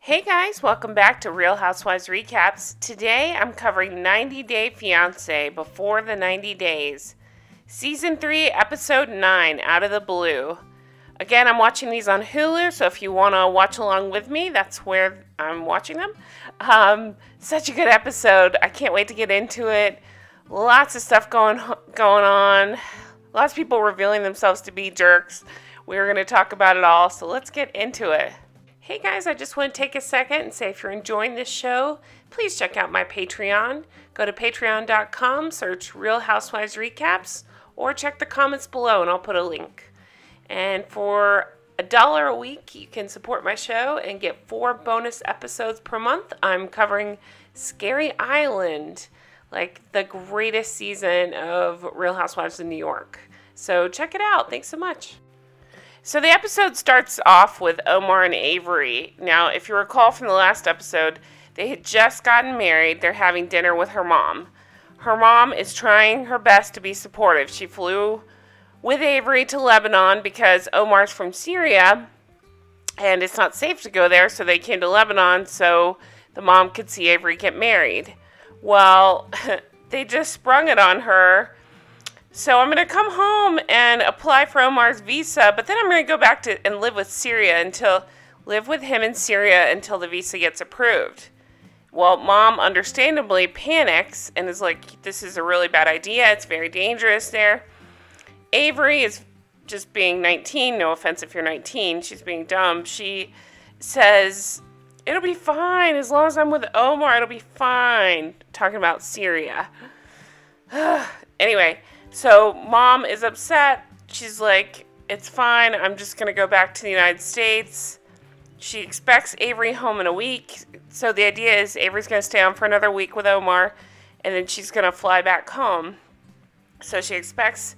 Hey guys, welcome back to Real Housewives Recaps. Today I'm covering 90 Day Fiancé Before the 90 Days. Season 3, Episode 9, Out of the Blue. Again, I'm watching these on Hulu, so if you want to watch along with me, that's where I'm watching them. Such a good episode. I can't wait to get into it. Lots of stuff going on. Lots of people revealing themselves to be jerks. We're going to talk about it all, so let's get into it. Hey guys, I just want to take a second and say if you're enjoying this show, please check out my Patreon. Go to patreon.com, search Real Housewives Recaps, or check the comments below and I'll put a link. And for $1 a week, you can support my show and get 4 bonus episodes per month. I'm covering Scary Island, like the greatest season of Real Housewives of New York. So check it out. Thanks so much. So the episode starts off with Omar and Avery. Now, if you recall from the last episode, they had just gotten married. They're having dinner with her mom. Her mom is trying her best to be supportive. She flew with Avery to Lebanon because Omar's from Syria, and it's not safe to go there, so they came to Lebanon so the mom could see Avery get married. Well, they just sprung it on her. So I'm going to come home and apply for Omar's visa, but then I'm going to go back to and live with him in Syria until the visa gets approved. Well, mom understandably panics and is like, this is a really bad idea. It's very dangerous there. Avery is just being 19. No offense if you're 19. She's being dumb. She says, it'll be fine. As long as I'm with Omar, it'll be fine. Talking about Syria. Anyway. So mom is upset. She's like, it's fine. I'm just going to go back to the United States. She expects Avery home in a week. So the idea is Avery's going to stay on for another week with Omar, and then she's going to fly back home. So she expects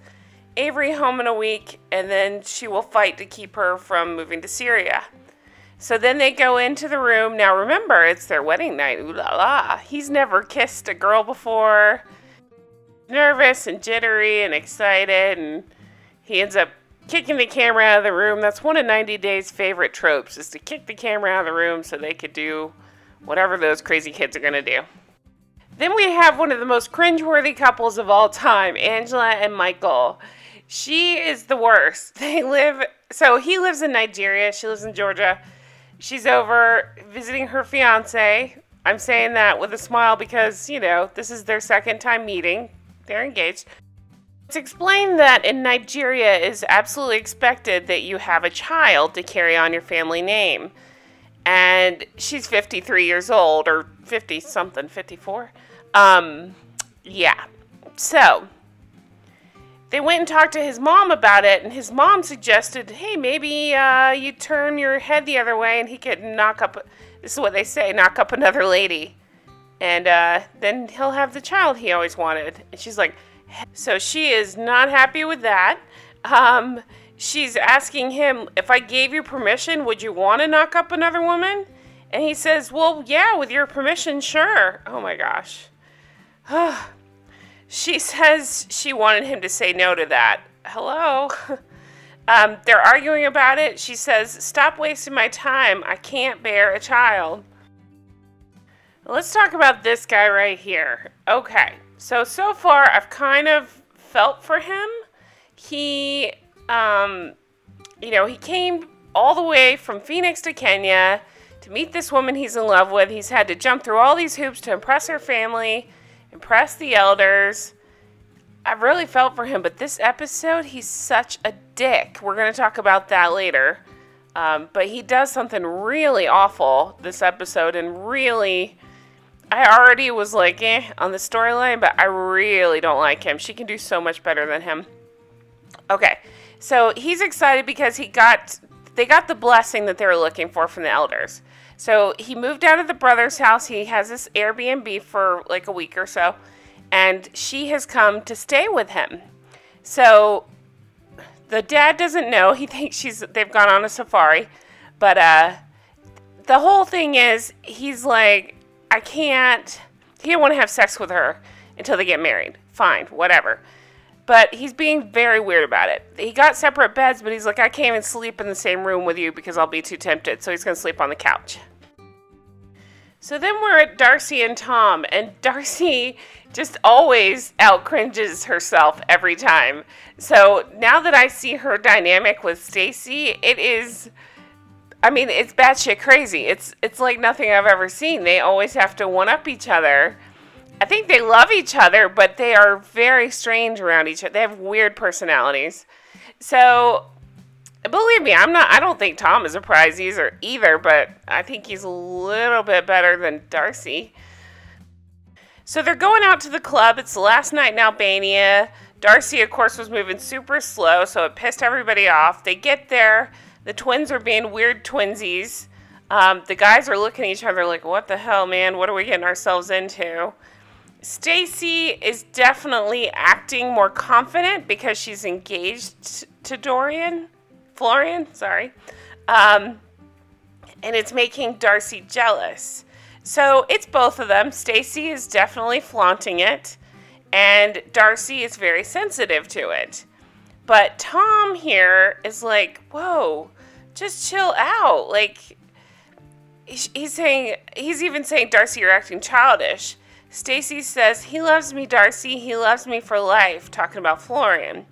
Avery home in a week, and then she will fight to keep her from moving to Syria. So then they go into the room. Now remember, it's their wedding night. Ooh la la. He's never kissed a girl before. Nervous and jittery and excited, and he ends up kicking the camera out of the room. That's one of 90 Day's favorite tropes, is to kick the camera out of the room so they could do whatever those crazy kids are going to do. Then we have one of the most cringeworthy couples of all time, Angela and Michael. She is the worst. He lives in Nigeria, she lives in Georgia. She's over visiting her fiancé. I'm saying that with a smile because, you know, this is their second time meeting. They're engaged. It's explained that in Nigeria it is absolutely expected that you have a child to carry on your family name. And she's 53 years old, or 50-something, 54. Yeah. So, they went and talked to his mom about it, and his mom suggested, hey, maybe you turn your head the other way and he could knock up, this is what they say, knock up another lady. And then he'll have the child he always wanted. And she's like, so she is not happy with that. She's asking him, if I gave you permission, would you want to knock up another woman? And he says, well, yeah, with your permission, sure. Oh my gosh. She says she wanted him to say no to that. Hello? They're arguing about it. She says, stop wasting my time. I can't bear a child. Let's talk about this guy right here. Okay, so far I've kind of felt for him. He, he came all the way from Phoenix to Kenya to meet this woman he's in love with. He's had to jump through all these hoops to impress her family, impress the elders. I really felt for him, but this episode, he's such a dick. We're going to talk about that later. But he does something really awful this episode, and really, I already was like, on the storyline, but I really don't like him. She can do so much better than him. Okay, so he's excited because they got the blessing that they were looking for from the elders. So he moved out of the brother's house. He has this Airbnb for like a week or so, and she has come to stay with him. So the dad doesn't know. He thinks they've gone on a safari, but the whole thing is he's like, he didn't want to have sex with her until they get married. Fine, whatever. But he's being very weird about it. He got separate beds, but he's like, I can't even sleep in the same room with you because I'll be too tempted. So he's going to sleep on the couch. So then we're at Darcey and Tom, and Darcey just always out-cringes herself every time. So now that I see her dynamic with Stacy, it's batshit crazy. It's like nothing I've ever seen. They always have to one-up each other. I think they love each other, but they are very strange around each other. They have weird personalities. So, believe me, I don't think Tom is a prize either, but I think he's a little bit better than Darcey. So they're going out to the club. It's the last night in Albania. Darcey, of course, was moving super slow, so it pissed everybody off. They get there. The twins are being weird twinsies. The guys are looking at each other like, what the hell, man? What are we getting ourselves into? Stacy is definitely acting more confident because she's engaged to Florian, sorry. And it's making Darcey jealous. So it's both of them. Stacy is definitely flaunting it, and Darcey is very sensitive to it. But Tom here is like, whoa, just chill out. Like, he's even saying, Darcey, you're acting childish. Stacy says, he loves me, Darcey. He loves me for life, talking about Florian.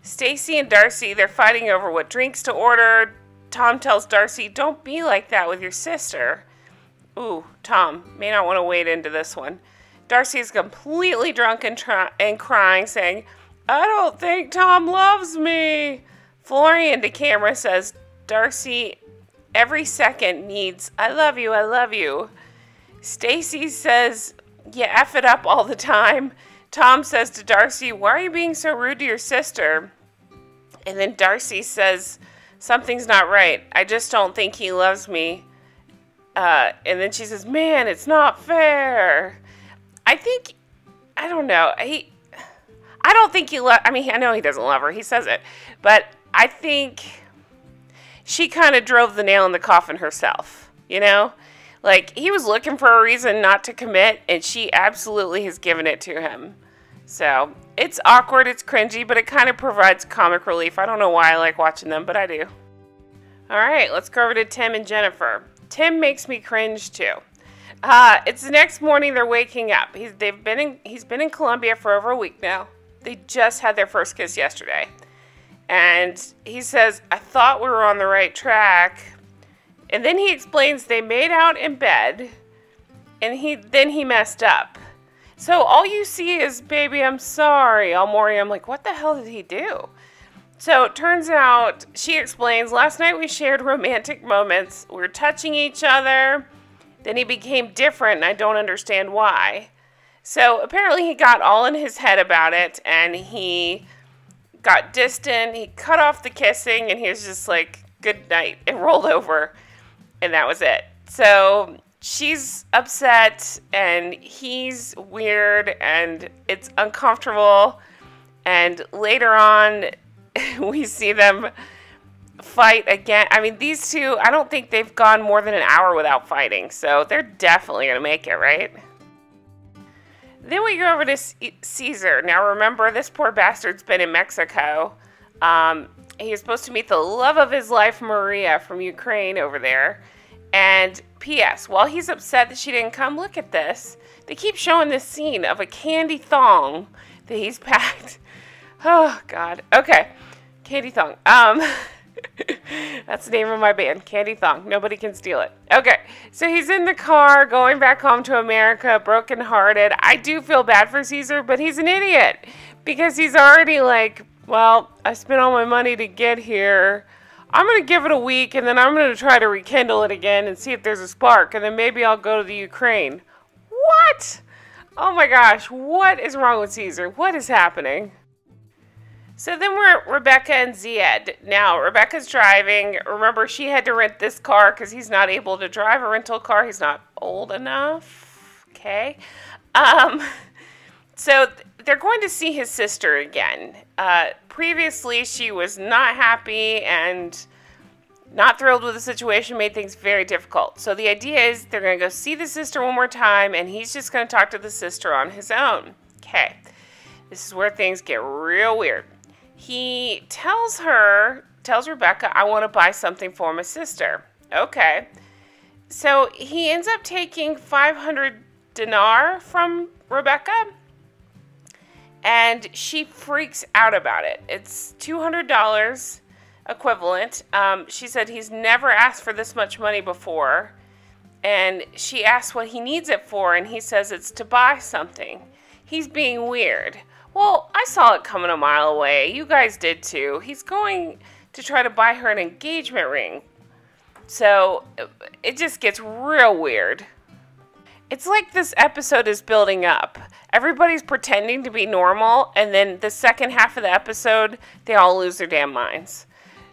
Stacy and Darcey, they're fighting over what drinks to order. Tom tells Darcey, don't be like that with your sister. Ooh, Tom may not want to wade into this one. Darcey is completely drunk and crying, saying, I don't think Tom loves me. Florian to camera says, Darcey, every second needs, I love you, I love you. Stacy says, you F it up all the time. Tom says to Darcey, why are you being so rude to your sister? And then Darcey says, something's not right. I just don't think he loves me. And then she says, man, it's not fair. I don't know. I don't think I know he doesn't love her. He says it. But I think she kind of drove the nail in the coffin herself, you know? Like, he was looking for a reason not to commit, and she absolutely has given it to him. So, it's awkward, it's cringy, but it kind of provides comic relief. I don't know why I like watching them, but I do. Alright, let's go over to Tim and Jennifer. Tim makes me cringe, too. It's the next morning, they're waking up. He's been in Colombia for over a week now. They just had their first kiss yesterday. And he says, I thought we were on the right track. And then he explains they made out in bed, and then he messed up. So all you see is, baby, I'm sorry, all morning. I'm like, what the hell did he do? So it turns out, she explains, last night we shared romantic moments. We were touching each other. Then he became different, and I don't understand why. So apparently he got all in his head about it, and he got distant. He cut off the kissing, and he was just like, good night, and rolled over. And that was it. So she's upset, and he's weird, and it's uncomfortable. And later on, we see them fight again. I mean, these two, I don't think they've gone more than an hour without fighting. So they're definitely going to make it, right? Then we go over to Caesar. Now, remember, this poor bastard's been in Mexico. He was supposed to meet the love of his life, Maria, from Ukraine over there. And P.S., while he's upset that she didn't come, look at this. They keep showing this scene of a candy thong that he's packed. Oh, God. Okay. Candy thong. That's the name of my band, Candy Thong. Nobody can steal it. Okay. So he's in the car going back home to America, brokenhearted. I do feel bad for Caesar, but he's an idiot because he's already like, well, I spent all my money to get here. I'm going to give it a week, and then I'm going to try to rekindle it again and see if there's a spark, and then maybe I'll go to the Ukraine. What? Oh my gosh, what is wrong with Caesar? What is happening? So then we're at Rebecca and Zied. Now, Rebecca's driving. Remember, she had to rent this car because he's not able to drive a rental car. He's not old enough. Okay. So they're going to see his sister again. Previously, she was not happy and not thrilled with the situation, made things very difficult. So the idea is they're going to go see the sister one more time, and he's just going to talk to the sister on his own. Okay. This is where things get real weird. He tells Rebecca, I want to buy something for my sister. Okay. So he ends up taking 500 dinar from Rebecca, and she freaks out about it. It's $200 equivalent. She said he's never asked for this much money before, and she asks what he needs it for, and he says it's to buy something. He's being weird. Well, I saw it coming a mile away. You guys did too. He's going to try to buy her an engagement ring. So it just gets real weird. It's like this episode is building up. Everybody's pretending to be normal, and then the second half of the episode, they all lose their damn minds.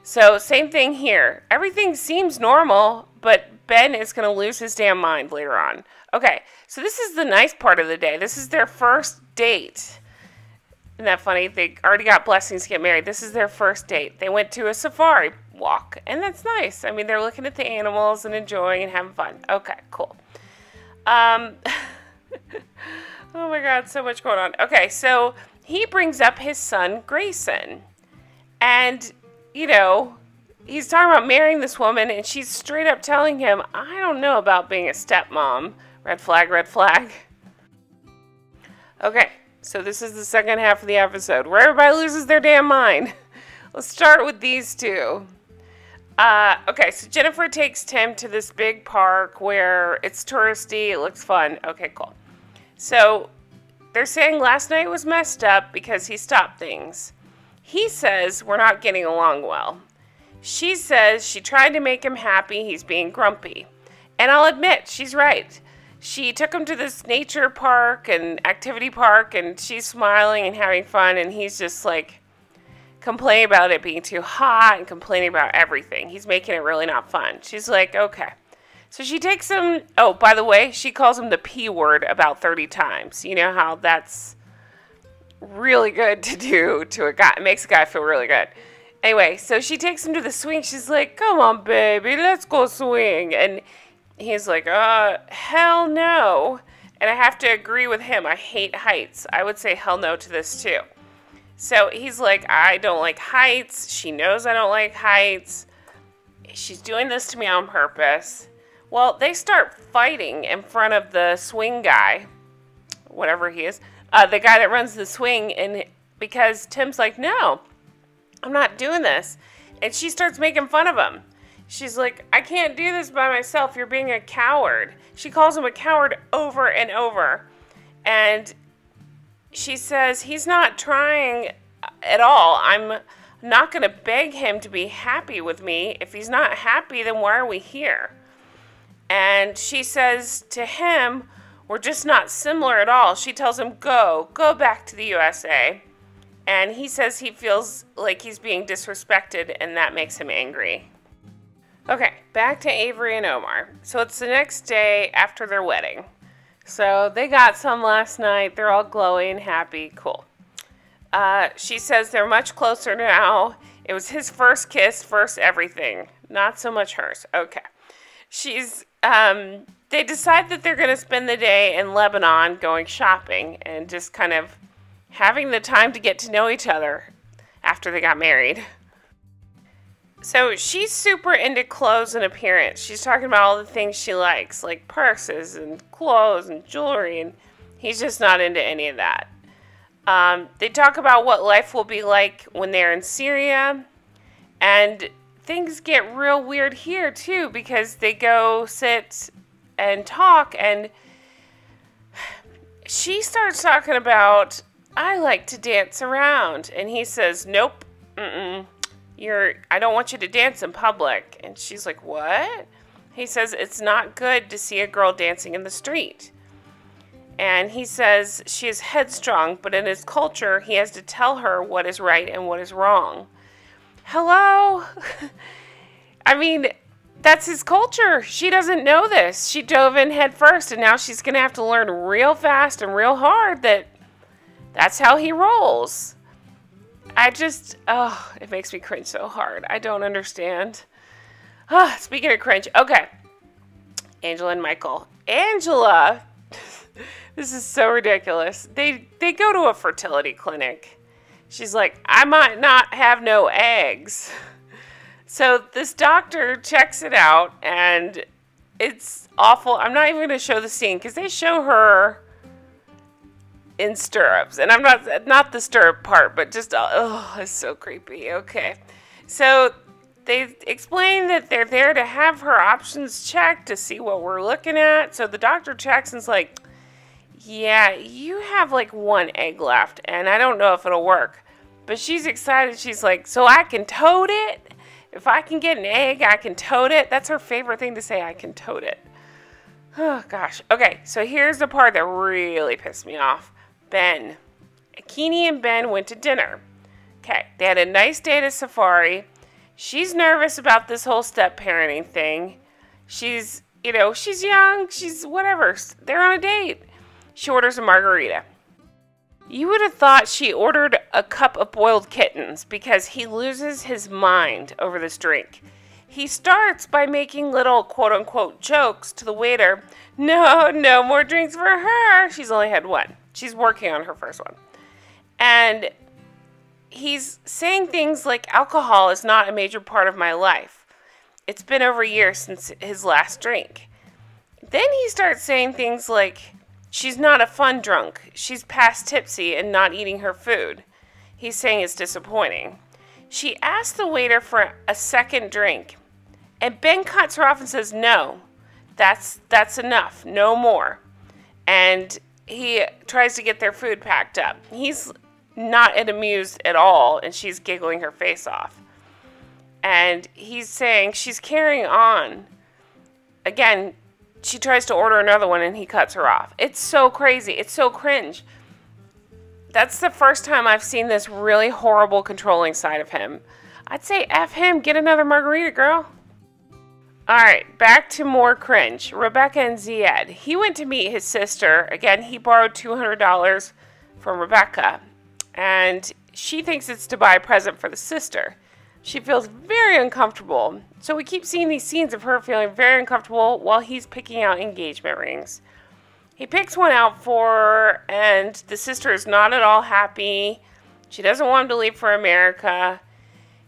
So same thing here. Everything seems normal, but Ben is going to lose his damn mind later on. Okay, so this is the nice part of the day. This is their first date. Isn't that funny? They already got blessings to get married. This is their first date. They went to a safari walk, and that's nice. I mean, they're looking at the animals and enjoying and having fun. Okay, cool. Oh my God, so much going on. Okay, so he brings up his son, Grayson. And, you know, he's talking about marrying this woman, and she's straight up telling him, I don't know about being a stepmom. Red flag, red flag. Okay, so this is the second half of the episode where everybody loses their damn mind. Let's start with these two. Okay, so Jennifer takes Tim to this big park where it's touristy. It looks fun. Okay, cool. So they're saying last night was messed up because he stopped things. He says we're not getting along well. She says she tried to make him happy. He's being grumpy. And I'll admit, she's right. She took him to this nature park and activity park, and she's smiling and having fun, and he's just like complaining about it being too hot and complaining about everything. He's making it really not fun. She's like, okay. So she takes him, oh, by the way, she calls him the P word about 30 times. You know how that's really good to do to a guy. It makes a guy feel really good. Anyway, so she takes him to the swing. She's like, come on, baby, let's go swing. And he's like, hell no. And I have to agree with him. I hate heights. I would say hell no to this too. So he's like, I don't like heights. She knows I don't like heights. She's doing this to me on purpose. Well, they start fighting in front of the swing guy, whatever he is, the guy that runs the swing, and because Tim's like, no, I'm not doing this. And she starts making fun of him. She's like, I can't do this by myself. You're being a coward. She calls him a coward over and over. And she says, he's not trying at all. I'm not going to beg him to be happy with me. If he's not happy, then why are we here? And she says to him, we're just not similar at all. She tells him, go back to the USA. And he says he feels like he's being disrespected, and that makes him angry. Okay, back to Avery and Omar. So it's the next day after their wedding. So they got some last night. They're all glowy and happy. Cool. She says they're much closer now. It was his first kiss, first everything. Not so much hers. Okay. They decide that they're going to spend the day in Lebanon going shopping and just kind of having the time to get to know each other after they got married. So she's super into clothes and appearance. She's talking about all the things she likes, like purses and clothes and jewelry, and he's just not into any of that. They talk about what life will be like when they're in Syria, and things get real weird here too, because they go sit and talk, and she starts talking about, I like to dance around, and he says, nope, I don't want you to dance in public. And she's like, what? He says, it's not good to see a girl dancing in the street. And he says she is headstrong, but in his culture, he has to tell her what is right and what is wrong. Hello? I mean, that's his culture. She doesn't know this. She dove in head first, and now she's going to have to learn real fast and real hard that that's how he rolls. It makes me cringe so hard. I don't understand. Speaking of cringe, okay. Angela and Michael. Angela, this is so ridiculous. They go to a fertility clinic. She's like, I might not have no eggs. So this doctor checks it out, and It's awful. I'm not even going to show the scene because they show her in stirrups. And I'm not the stirrup part, but just, oh, it's so creepy. Okay. So they explain that they're there to have her options checked to see what we're looking at. So the doctor checks and's like, yeah, you have like one egg left, and I don't know if it'll work. But she's excited. She's like, so I can tote it? If I can get an egg, I can tote it? That's her favorite thing to say, I can tote it. Oh, gosh. Okay, so here's the part that really pissed me off. Ben. Akinyi and Ben went to dinner. Okay, they had a nice day at a safari. She's nervous about this whole step-parenting thing. She's, she's young. She's whatever. They're on a date. She orders a margarita. You would have thought she ordered a cup of boiled kittens because he loses his mind over this drink. He starts by making little quote-unquote jokes to the waiter. No more drinks for her. She's only had one. She's working on her first one. And he's saying things like alcohol is not a major part of my life. It's been over a year since his last drink. Then he starts saying things like, she's not a fun drunk. She's past tipsy and not eating her food. He's saying it's disappointing. She asks the waiter for a second drink. And Ben cuts her off and says, no, that's enough. No more. And he tries to get their food packed up. He's not amused at all, and she's giggling her face off. And he's saying she's carrying on. Again, she tries to order another one, and he cuts her off. It's so crazy. It's so cringe. That's the first time I've seen this really horrible controlling side of him. I'd say F him. Get another margarita, girl. Alright, back to more cringe. Rebecca and Zied. He went to meet his sister. Again, he borrowed $200 from Rebecca. And she thinks it's to buy a present for the sister. She feels very uncomfortable. So we keep seeing these scenes of her feeling very uncomfortable while he's picking out engagement rings. He picks one out for her, and the sister is not at all happy. She doesn't want him to leave for America.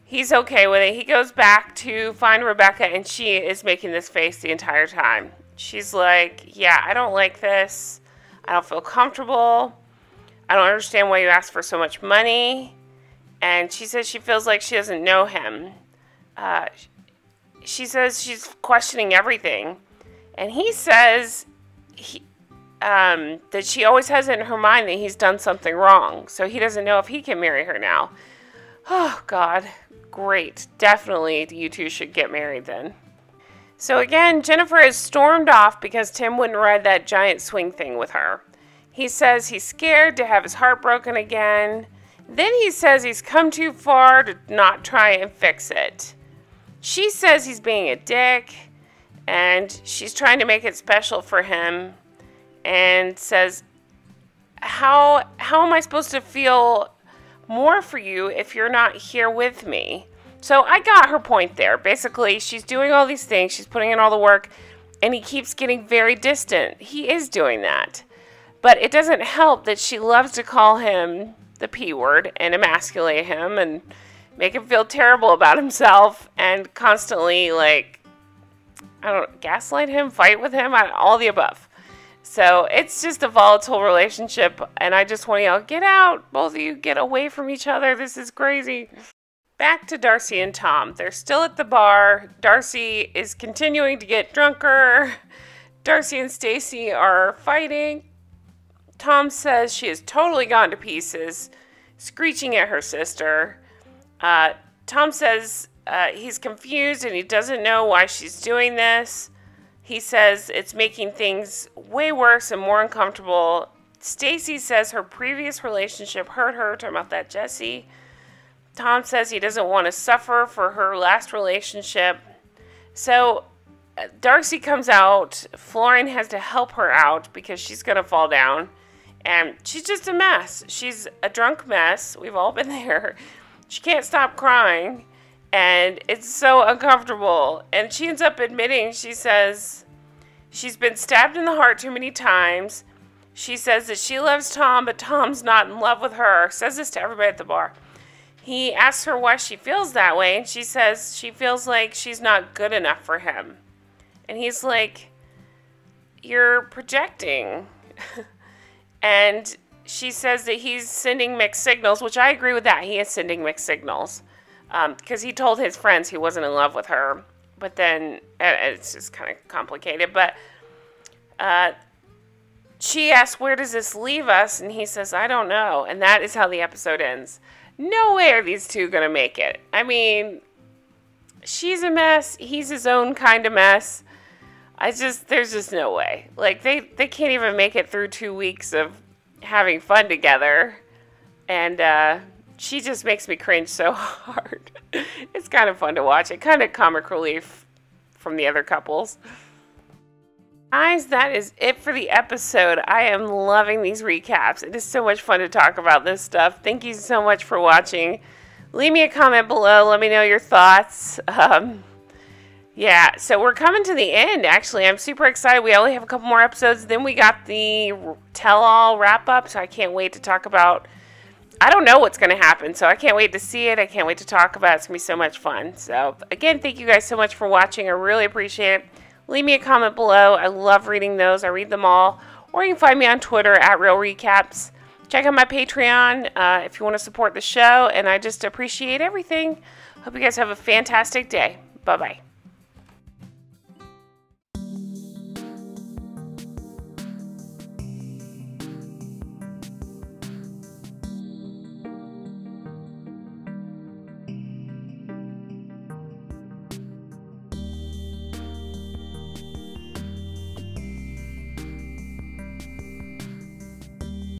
He's okay with it. He goes back to find Rebecca, and she is making this face the entire time. She's like, yeah, I don't like this. I don't feel comfortable. I don't understand why you asked for so much money. And she says she feels like she doesn't know him. She says she's questioning everything. And he says that she always has it in her mind that he's done something wrong. So he doesn't know if he can marry her now. Oh, God. Great. Definitely you two should get married then. So again, Jennifer is stormed off because Tim wouldn't ride that giant swing thing with her. He says he's scared to have his heart broken again. Then he says he's come too far to not try and fix it. She says he's being a dick, and she's trying to make it special for him, and says, how am I supposed to feel more for you if you're not here with me? So I got her point there. Basically, she's doing all these things, she's putting in all the work, and he keeps getting very distant. He is doing that. But it doesn't help that she loves to call him the P word and emasculate him and make him feel terrible about himself and constantly, gaslight him, fight with him, all the above. So it's just a volatile relationship, and I just want to yell, get out! Both of you get away from each other. This is crazy. Back to Darcey and Tom. They're still at the bar. Darcey is continuing to get drunker. Darcey and Stacy are fighting. Tom says she has totally gone to pieces, screeching at her sister. Tom says he's confused and he doesn't know why she's doing this. He says it's making things way worse and more uncomfortable. Stacy says her previous relationship hurt her, talking about that Jesse. Tom says he doesn't want to suffer for her last relationship. So Darcey comes out. Florian has to help her out because she's going to fall down. And she's just a mess. She's a drunk mess. We've all been there. She can't stop crying. And it's so uncomfortable. And she ends up admitting, she says, she's been stabbed in the heart too many times. She says that she loves Tom, but Tom's not in love with her. Says this to everybody at the bar. He asks her why she feels that way, and she says she feels like she's not good enough for him. And he's like, you're projecting. And she says that he's sending mixed signals, which I agree with that. He is sending mixed signals. Because he told his friends he wasn't in love with her. But then, it's just kind of complicated. But she asks, where does this leave us? And he says, I don't know. And that is how the episode ends. No way are these two going to make it. I mean, she's a mess. He's his own kind of mess. There's just no way. Like, they can't even make it through 2 weeks of having fun together. And she just makes me cringe so hard. It's kind of fun to watch. It kind of comic relief from the other couples. Guys, that is it for the episode. I am loving these recaps. It is so much fun to talk about this stuff. Thank you so much for watching. Leave me a comment below. Let me know your thoughts. Yeah, so we're coming to the end, actually. I'm super excited. We only have a couple more episodes. Then we got the tell-all wrap-up, so I can't wait to talk about... I don't know what's going to happen, so I can't wait to see it. I can't wait to talk about it. It's going to be so much fun. So, again, thank you guys so much for watching. I really appreciate it. Leave me a comment below. I love reading those. I read them all. Or you can find me on Twitter at RealRecaps. Check out my Patreon if you want to support the show. And I just appreciate everything. Hope you guys have a fantastic day. Bye-bye.